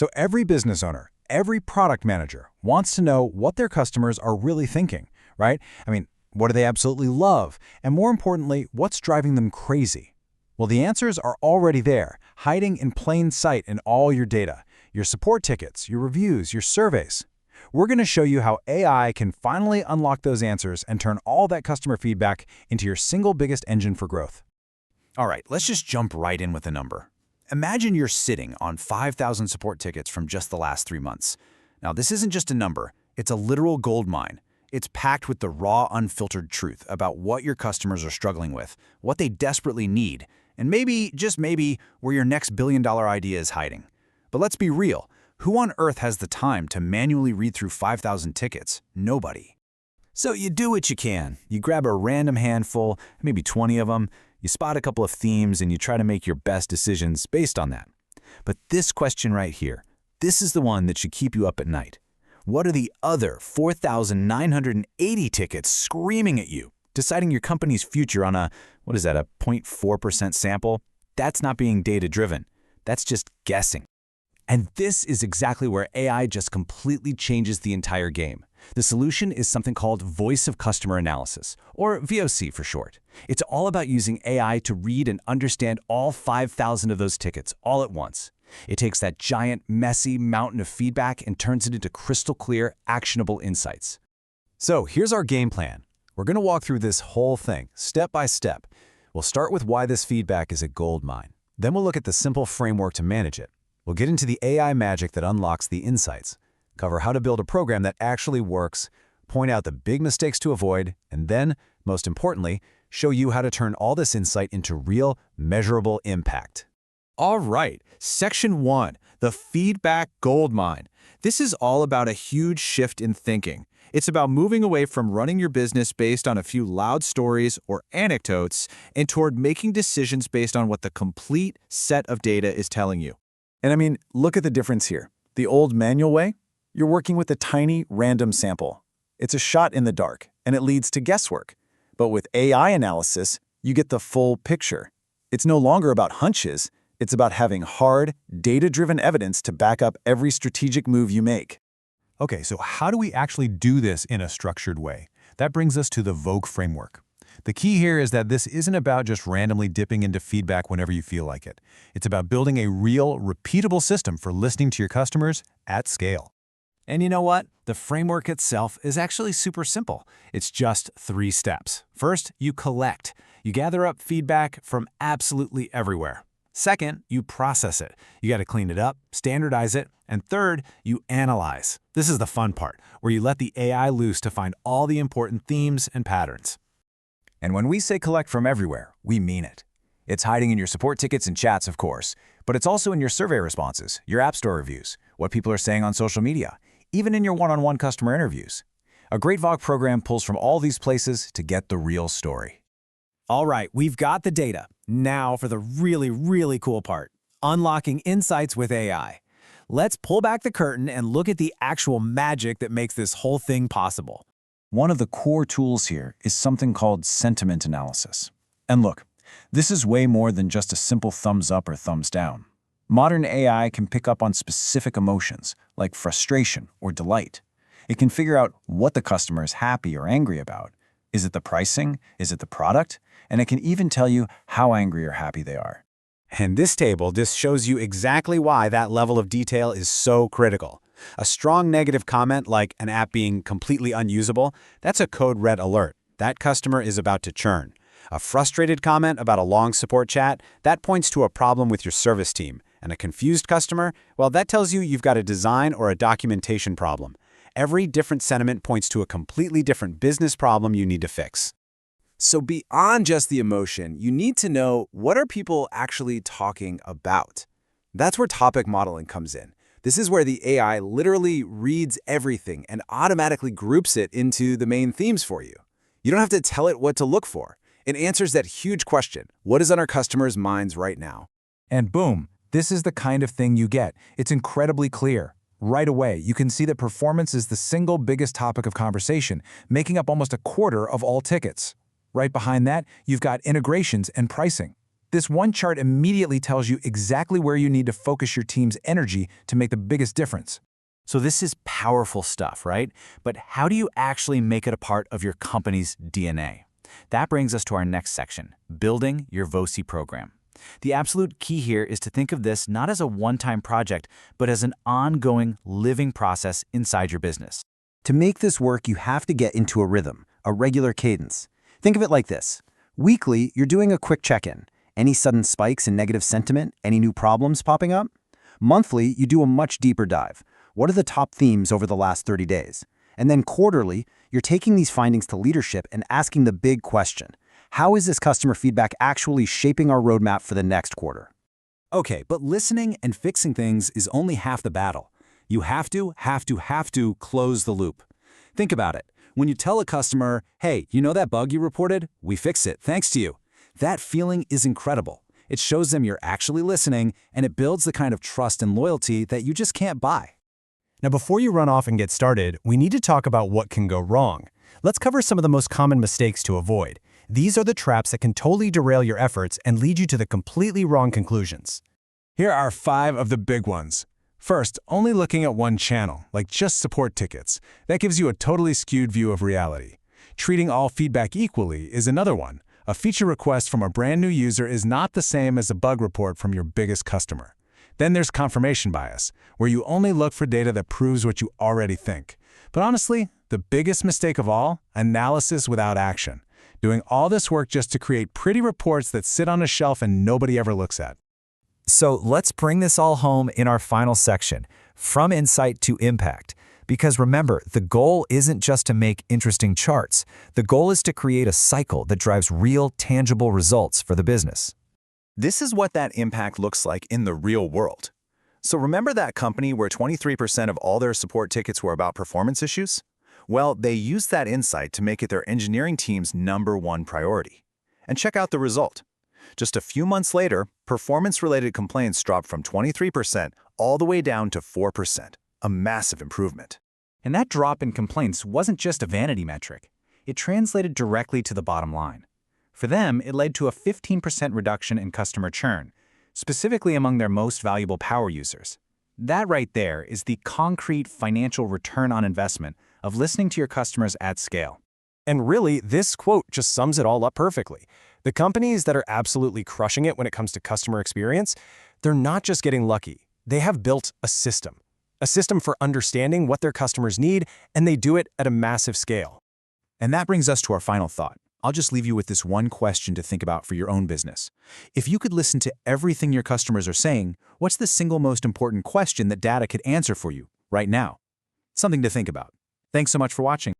So every business owner, every product manager wants to know what their customers are really thinking, right? I mean, what do they absolutely love? And more importantly, what's driving them crazy? Well, the answers are already there, hiding in plain sight in all your data, your support tickets, your reviews, your surveys. We're going to show you how AI can finally unlock those answers and turn all that customer feedback into your single biggest engine for growth. All right, let's just jump right in with a number. Imagine you're sitting on 5,000 support tickets from just the last 3 months. Now, this isn't just a number, it's a literal gold mine. It's packed with the raw, unfiltered truth about what your customers are struggling with, what they desperately need, and maybe, just maybe, where your next billion-dollar idea is hiding. But let's be real. Who on earth has the time to manually read through 5,000 tickets? Nobody. So you do what you can. You grab a random handful, maybe 20 of them, you spot a couple of themes, and you try to make your best decisions based on that. But this question right here, this is the one that should keep you up at night. What are the other 4,980 tickets screaming at you, deciding your company's future on a 0.4% sample? That's not being data-driven. That's just guessing. And this is exactly where AI just completely changes the entire game. The solution is something called Voice of Customer Analysis, or VoC for short. It's all about using AI to read and understand all 5,000 of those tickets all at once. It takes that giant, messy mountain of feedback and turns it into crystal clear, actionable insights. So here's our game plan. We're going to walk through this whole thing, step by step. We'll start with why this feedback is a gold mine. Then we'll look at the simple framework to manage it. We'll get into the AI magic that unlocks the insights, cover how to build a program that actually works, point out the big mistakes to avoid, and then, most importantly, show you how to turn all this insight into real, measurable impact. All right, Section 1, the feedback goldmine. This is all about a huge shift in thinking. It's about moving away from running your business based on a few loud stories or anecdotes and toward making decisions based on what the complete set of data is telling you. And I mean, look at the difference here. The old manual way, you're working with a tiny, random sample. It's a shot in the dark, and it leads to guesswork. But with AI analysis, you get the full picture. It's no longer about hunches. It's about having hard, data-driven evidence to back up every strategic move you make. Okay, so how do we actually do this in a structured way? That brings us to the VoC framework. The key here is that this isn't about just randomly dipping into feedback whenever you feel like it. It's about building a real, repeatable system for listening to your customers at scale. And you know what? The framework itself is actually super simple. It's just 3 steps. First, you collect. You gather up feedback from absolutely everywhere. Second, you process it. You got to clean it up, standardize it. And third, you analyze. This is the fun part, where you let the AI loose to find all the important themes and patterns. And when we say collect from everywhere, we mean it. It's hiding in your support tickets and chats, of course, but it's also in your survey responses, your App Store reviews, what people are saying on social media, even in your one-on-one customer interviews. A great VoC program pulls from all these places to get the real story. All right, we've got the data. Now for the really, really cool part, unlocking insights with AI. Let's pull back the curtain and look at the actual magic that makes this whole thing possible. One of the core tools here is something called sentiment analysis. And look, this is way more than just a simple thumbs up or thumbs down. Modern AI can pick up on specific emotions, like frustration or delight. It can figure out what the customer is happy or angry about. Is it the pricing? Is it the product? And it can even tell you how angry or happy they are. And this table just shows you exactly why that level of detail is so critical. A strong negative comment like an app being completely unusable, that's a code red alert. That customer is about to churn. A frustrated comment about a long support chat, that points to a problem with your service team. And a confused customer, well, that tells you you've got a design or a documentation problem. Every different sentiment points to a completely different business problem you need to fix. So beyond just the emotion, you need to know, what are people actually talking about? That's where topic modeling comes in. This is where the AI literally reads everything and automatically groups it into the main themes for you. You don't have to tell it what to look for. It answers that huge question, what is on our customers' minds right now? And boom, this is the kind of thing you get. It's incredibly clear. Right away, you can see that performance is the single biggest topic of conversation, making up almost a quarter of all tickets. Right behind that, you've got integrations and pricing. This one chart immediately tells you exactly where you need to focus your team's energy to make the biggest difference. So this is powerful stuff, right? But how do you actually make it a part of your company's DNA? That brings us to our next section, building your VoC program. The absolute key here is to think of this not as a one-time project, but as an ongoing, living process inside your business. To make this work, you have to get into a rhythm, a regular cadence. Think of it like this. Weekly, you're doing a quick check-in. Any sudden spikes in negative sentiment? Any new problems popping up? Monthly, you do a much deeper dive. What are the top themes over the last 30 days? And then quarterly, you're taking these findings to leadership and asking the big question. How is this customer feedback actually shaping our roadmap for the next quarter? Okay, but listening and fixing things is only half the battle. You have to close the loop. Think about it. When you tell a customer, hey, you know that bug you reported? We fixed it, thanks to you. That feeling is incredible. It shows them you're actually listening, and it builds the kind of trust and loyalty that you just can't buy. Now, before you run off and get started, we need to talk about what can go wrong. Let's cover some of the most common mistakes to avoid. These are the traps that can totally derail your efforts and lead you to the completely wrong conclusions. Here are 5 of the big ones. First, only looking at one channel, like just support tickets. That gives you a totally skewed view of reality. Treating all feedback equally is another one. A feature request from a brand new user is not the same as a bug report from your biggest customer. Then there's confirmation bias, where you only look for data that proves what you already think. But honestly, the biggest mistake of all, analysis without action. Doing all this work just to create pretty reports that sit on a shelf and nobody ever looks at. So let's bring this all home in our final section, from insight to impact. Because remember, the goal isn't just to make interesting charts. The goal is to create a cycle that drives real, tangible results for the business. This is what that impact looks like in the real world. So remember that company where 23% of all their support tickets were about performance issues? Well, they used that insight to make it their engineering team's #1 priority. And check out the result. Just a few months later, performance-related complaints dropped from 23% all the way down to 4%, a massive improvement. And that drop in complaints wasn't just a vanity metric. It translated directly to the bottom line. For them, it led to a 15% reduction in customer churn, specifically among their most valuable power users. That right there is the concrete financial return on investment of listening to your customers at scale. And really, this quote just sums it all up perfectly. The companies that are absolutely crushing it when it comes to customer experience, they're not just getting lucky. They have built a system for understanding what their customers need, and they do it at a massive scale. And that brings us to our final thought. I'll just leave you with this one question to think about for your own business. If you could listen to everything your customers are saying, what's the single most important question that data could answer for you right now? Something to think about. Thanks so much for watching.